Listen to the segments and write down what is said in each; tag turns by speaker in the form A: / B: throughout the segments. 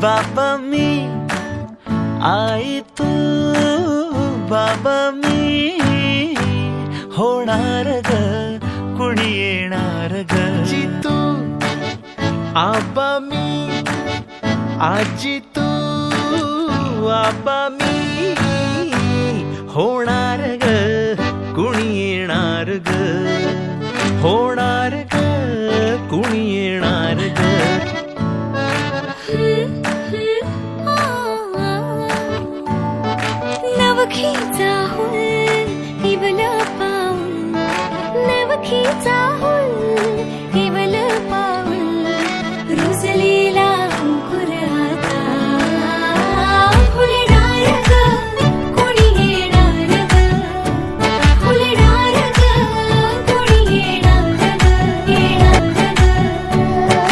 A: बाबा मी आई तू बाबा मी होणार ग कुणी येणार ग
B: तू आबा मी आजी तू आबा मी
A: होणार ग कुणी येणार ग होणार ग कुणी येणार ग
C: नवखीचा हुल केवल पाऊल नवखीचा हुल केवल पाऊल रुजलेला अंकुर आता फुलणार ग कोणी येणार ग फुलणार ग कोणी येणार ग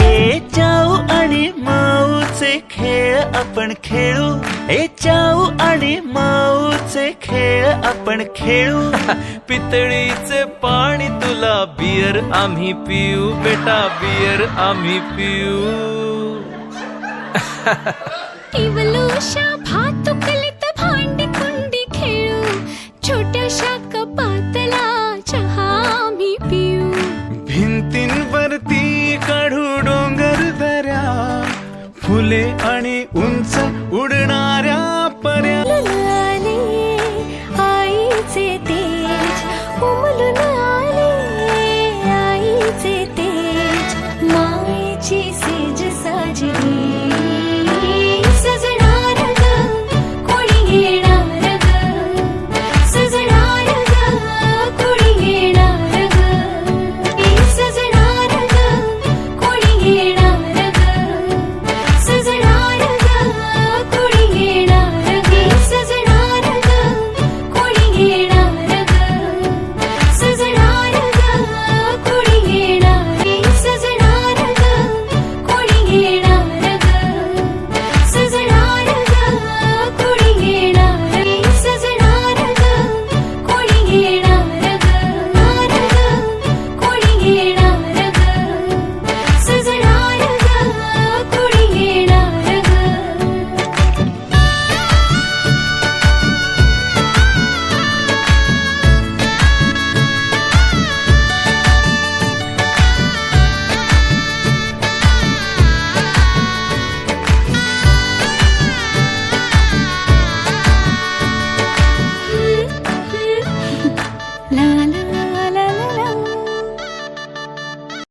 A: ए चाऊ आणि माऊचे खेळ आपण खेळू ए चाऊ आणि माऊचे खेळ आपण खेळू
B: पितळीचे पाणी तुला बियर आम्ही पिऊ बेटा बियर आम्ही पिऊ
C: केवलोशा भातुकलीत भांडी कुंडी खेळू छोट्याशा कपातला चहा आम्ही पिऊ
B: भिंतींवरती काढू डोंगर दऱ्या फुले आणि उंच उडणाऱ्या पर्या